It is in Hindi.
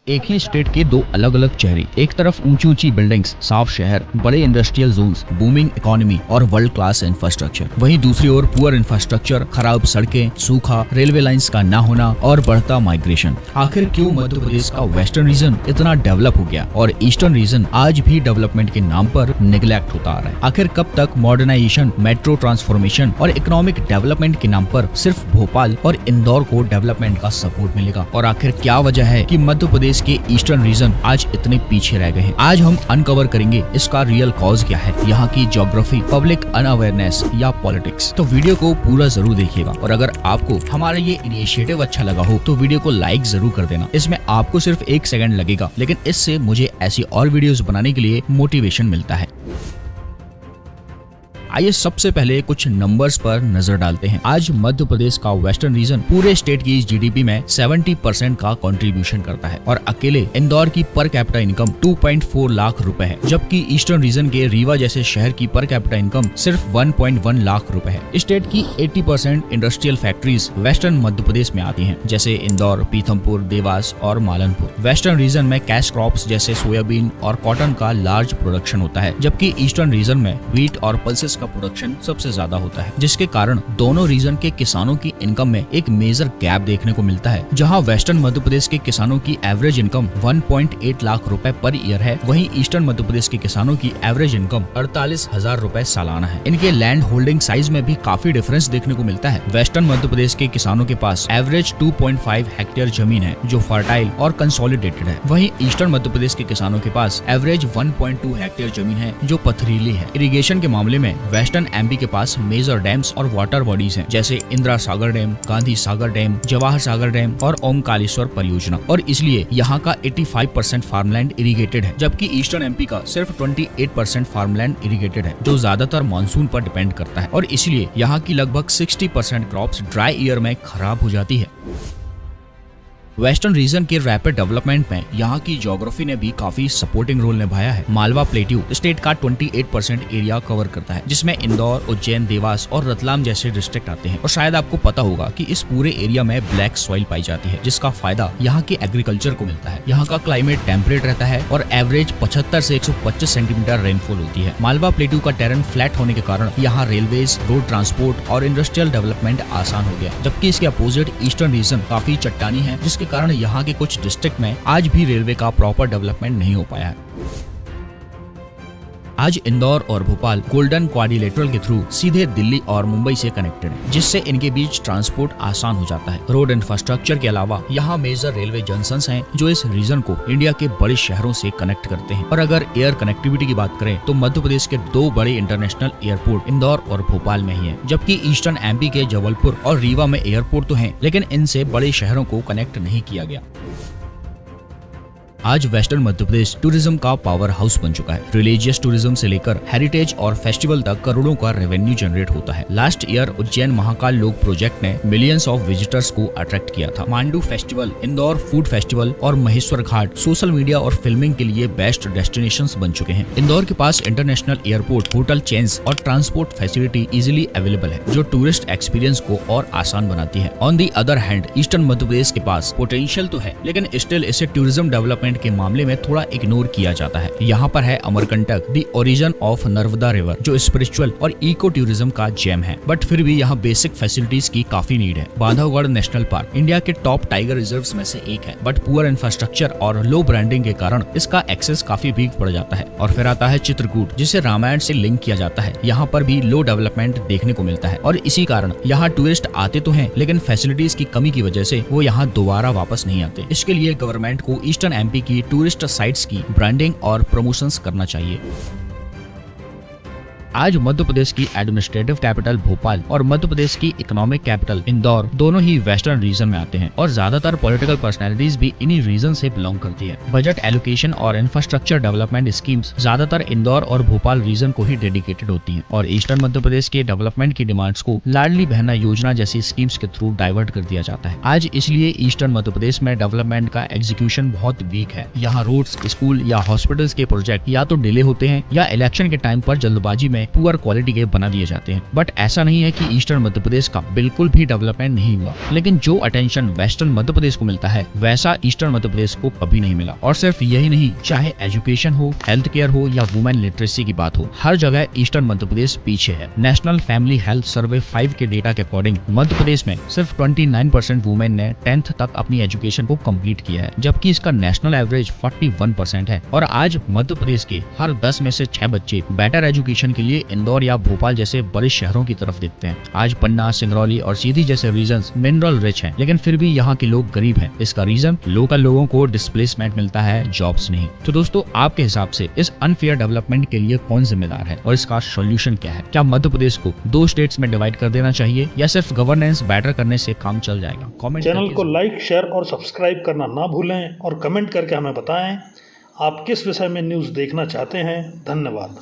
एक ही स्टेट के दो अलग अलग चेहरे। एक तरफ ऊंची ऊंची बिल्डिंग्स, साफ शहर, बड़े इंडस्ट्रियल जोन्स, बूमिंग इकोनॉमी और वर्ल्ड क्लास इंफ्रास्ट्रक्चर। वहीं दूसरी ओर पुअर इंफ्रास्ट्रक्चर, खराब सड़कें, सूखा, रेलवे लाइंस का ना होना और बढ़ता माइग्रेशन। आखिर क्यों मध्य प्रदेश का वेस्टर्न रीजन इतना डेवलप हो गया और ईस्टर्न रीजन आज भी डेवलपमेंट के नाम पर निगलेक्ट होता आ रहा है? आखिर कब तक मॉडर्नाइजेशन, मेट्रो ट्रांसफॉर्मेशन और इकोनॉमिक डेवलपमेंट के नाम पर सिर्फ भोपाल और इंदौर को डेवलपमेंट का सपोर्ट मिलेगा? और आखिर क्या वजह है कि मध्य प्रदेश के ईस्टर्न रीजन आज इतने पीछे रह गए हैं? आज हम अनकवर करेंगे इसका रियल कॉज क्या है, यहाँ की ज्योग्राफी, पब्लिक अनअवेयरनेस या पॉलिटिक्स। तो वीडियो को पूरा जरूर देखिएगा और अगर आपको हमारा ये इनिशिएटिव अच्छा लगा हो तो वीडियो को लाइक जरूर कर देना। इसमें आपको सिर्फ 1 सेकंड लगेगा, लेकिन इससे मुझे ऐसी और वीडियोस बनाने के लिए मोटिवेशन मिलता है। आइए सबसे पहले कुछ नंबर्स पर नजर डालते हैं। आज मध्य प्रदेश का वेस्टर्न रीजन पूरे स्टेट की जीडीपी में 70% का कंट्रीब्यूशन करता है और अकेले इंदौर की पर कैपिटा इनकम 2.4 लाख रुपए है, जबकि ईस्टर्न रीजन के रीवा जैसे शहर की पर कैपिटा इनकम सिर्फ 1.1 लाख रुपए है। स्टेट की 80% industrial factories western Madhya Pradesh में आती हैं, जैसे इंदौर, पीथमपुर, देवास और मालनपुर। वेस्टर्न रीजन में कैश क्रॉप्स जैसे सोयाबीन और कॉटन का लार्ज प्रोडक्शन होता है, जबकि ईस्टर्न रीजन में व्हीट और पल्सेस का प्रोडक्शन सबसे ज्यादा होता है, जिसके कारण दोनों रीजन के किसानों की इनकम में एक मेजर गैप देखने को मिलता है। जहां वेस्टर्न मध्य प्रदेश के किसानों की एवरेज इनकम 1.8 लाख रुपए पर ईयर है, वहीं ईस्टर्न मध्य प्रदेश के किसानों की एवरेज इनकम 48,000 रुपए सालाना है। इनके लैंड होल्डिंग साइज में भी काफी डिफरेंस देखने को मिलता है। वेस्टर्न मध्य प्रदेश के किसानों के पास एवरेज 2.5 हेक्टेयर जमीन है, जो फर्टाइल और कंसोलिडेटेड है। वहीं ईस्टर्न मध्य प्रदेश के किसानों के पास एवरेज 1.2 हेक्टेयर जमीन है, जो पथरीली है। इरिगेशन के मामले में वेस्टर्न एमपी के पास मेजर डैम्स और वाटर बॉडीज हैं, जैसे Indira Sagar dam, Gandhi Sagar dam, Jawahar Sagar dam और ओमकारेश्वर परियोजना, और इसलिए यहाँ का 85% फार्मलैंड इरिगेटेड है, जबकि ईस्टर्न एमपी का सिर्फ 28% फार्मलैंड इरिगेटेड है, जो ज्यादातर मानसून पर डिपेंड करता है, और इसलिए यहाँ की लगभग 60% क्रॉप्स ड्राई ईयर में खराब हो जाती है। वेस्टर्न रीजन के रैपिड डेवलपमेंट में यहाँ की ज्योग्राफी ने भी काफी सपोर्टिंग रोल निभाया है। मालवा प्लेट्यू स्टेट का 28% एरिया कवर करता है, जिसमें इंदौर, उज्जैन, देवास और रतलाम जैसे डिस्ट्रिक्ट आते हैं। और शायद आपको पता होगा कि इस पूरे एरिया में ब्लैक सॉइल पाई जाती है, जिसका फायदा यहाँ के एग्रीकल्चर को मिलता है। यहाँ का क्लाइमेट टेम्परेट रहता है और एवरेज 75 से 125 सेंटीमीटर रेनफॉल होती है। मालवा प्लेट्यू का टेरेन फ्लैट होने के कारण यहाँ रेलवेज, रोड ट्रांसपोर्ट और इंडस्ट्रियल डेवलपमेंट आसान हो गया, जबकि इसके अपोजिट ईस्टर्न रीजन काफी चट्टानी है, जिसके कारण यहाँ के कुछ डिस्ट्रिक्ट में आज भी रेलवे का प्रॉपर डेवलपमेंट नहीं हो पाया है। आज इंदौर और भोपाल गोल्डन क्वाड्रिलेटरल के थ्रू सीधे दिल्ली और मुंबई से कनेक्टेड है, जिससे इनके बीच ट्रांसपोर्ट आसान हो जाता है। रोड इंफ्रास्ट्रक्चर के अलावा यहाँ मेजर रेलवे जंक्शंस हैं, जो इस रीजन को इंडिया के बड़े शहरों से कनेक्ट करते हैं। और अगर एयर कनेक्टिविटी की बात करें तो मध्य प्रदेश के 2 बड़े इंटरनेशनल एयरपोर्ट इंदौर और भोपाल में ही है, जबकि ईस्टर्न एमपी के जबलपुर और रीवा में एयरपोर्ट तो हैं, लेकिन इनसे बड़े शहरों को कनेक्ट नहीं किया गया। आज वेस्टर्न मध्य प्रदेश टूरिज्म का पावर हाउस बन चुका है। रिलीजियस टूरिज्म से लेकर हेरिटेज और फेस्टिवल तक करोड़ों का रेवेन्यू जनरेट होता है। Last year Ujjain Mahakal Lok project ने मिलियंस ऑफ विजिटर्स को अट्रैक्ट किया था। Mandu festival, Indore food festival और महेश्वर घाट सोशल मीडिया और फिल्मिंग के लिए बेस्ट डेस्टिनेशंस बन चुके हैं। इंदौर के पास इंटरनेशनल एयरपोर्ट, होटल चेन्स और ट्रांसपोर्ट फैसिलिटी इजिली अवेलेबल है, जो टूरिस्ट एक्सपीरियंस को और आसान बनाती है। On the other hand eastern Madhya Pradesh के पास पोटेंशियल तो है, लेकिन स्टिल इसे टूरिज्म डेवलपमेंट के मामले में थोड़ा इग्नोर किया जाता है। यहाँ पर है Amarkantak, the origin of Narmada river, जो स्पिरिचुअल और इको टूरिज्म का जेम है, बट फिर भी यहाँ बेसिक फैसिलिटीज की काफी नीड है। बांधवगढ़ नेशनल पार्क इंडिया के टॉप टाइगर रिजर्व्स में से एक है, बट पुअर इंफ्रास्ट्रक्चर और लो ब्रांडिंग के कारण इसका एक्सेस काफी वीक पड़ जाता है। और फिर आता है चित्रकूट, जिसे रामायण से लिंक किया जाता है। यहाँ पर भी लो डेवलपमेंट देखने को मिलता है और इसी कारण यहाँ टूरिस्ट आते तो हैं, लेकिन फैसिलिटीज की कमी की वजह से वो यहाँ दोबारा वापस नहीं आते। इसके लिए गवर्नमेंट को ईस्टर्न एमपी की टूरिस्ट साइट्स की ब्रांडिंग और प्रमोशंस करना चाहिए। आज मध्य प्रदेश की एडमिनिस्ट्रेटिव कैपिटल भोपाल और मध्य प्रदेश की इकोनॉमिक कैपिटल इंदौर दोनों ही वेस्टर्न रीजन में आते हैं और ज्यादातर पॉलिटिकल पर्सनैलिटीज भी इन्हीं रीजन से बिलोंग करती है। बजट एलोकेशन और इंफ्रास्ट्रक्चर डेवलपमेंट स्कीम्स ज्यादातर इंदौर और भोपाल रीजन को ही डेडिकेटेड होती हैं और ईस्टर्न मध्य प्रदेश के डेवलपमेंट की डिमांड्स को लाडली बहना योजना जैसी स्कीम्स के थ्रू डाइवर्ट कर दिया जाता है। आज इसलिए ईस्टर्न मध्य प्रदेश में डेवलपमेंट का एग्जीक्यूशन बहुत वीक है। यहाँ रोड्स, स्कूल या हॉस्पिटल्स के प्रोजेक्ट या तो डिले होते हैं या इलेक्शन के टाइम पर जल्दबाजी में में पुअर क्वालिटी के बना दिए जाते हैं। बट ऐसा नहीं है कि ईस्टर्न मध्य प्रदेश का बिल्कुल भी डेवलपमेंट नहीं हुआ, लेकिन जो अटेंशन वेस्टर्न मध्य प्रदेश को मिलता है वैसा ईस्टर्न मध्य प्रदेश को कभी नहीं मिला। और सिर्फ यही नहीं, चाहे एजुकेशन हो, हेल्थ केयर हो या वुमेन लिटरेसी की बात हो, हर जगह ईस्टर्न मध्य प्रदेश पीछे है। नेशनल फैमिली हेल्थ सर्वे 5 के डेटा के अकॉर्डिंग मध्य प्रदेश में सिर्फ 29% वुमेन ने 10th तक अपनी एजुकेशन को कंप्लीट किया है, जबकि इसका नेशनल एवरेज 41% है। और आज मध्य प्रदेश के हर 10 में से 6 बच्चे बेटर एजुकेशन के लिए इंदौर या भोपाल जैसे बड़े शहरों की तरफ देखते हैं। आज पन्ना, सिंगरौली और सीधी जैसे रीजन्स मिनरल रिच हैं, लेकिन फिर भी यहाँ के लोग गरीब हैं। इसका रीजन लोकल लोगों को डिस्प्लेसमेंट मिलता है, जॉब्स नहीं। तो दोस्तों, आपके हिसाब से इस अनफेयर डेवलपमेंट के लिए कौन जिम्मेदार है और इसका सॉल्यूशन क्या है? क्या मध्य प्रदेश को 2 स्टेट्स में डिवाइड कर देना चाहिए या सिर्फ गवर्नेंस बेटर करने से काम चल जाएगा? कमेंट चैनल को लाइक, शेयर और सब्सक्राइब करना ना भूलें और कमेंट करके हमें बताएं आप किस विषय में न्यूज़ देखना चाहते हैं। धन्यवाद।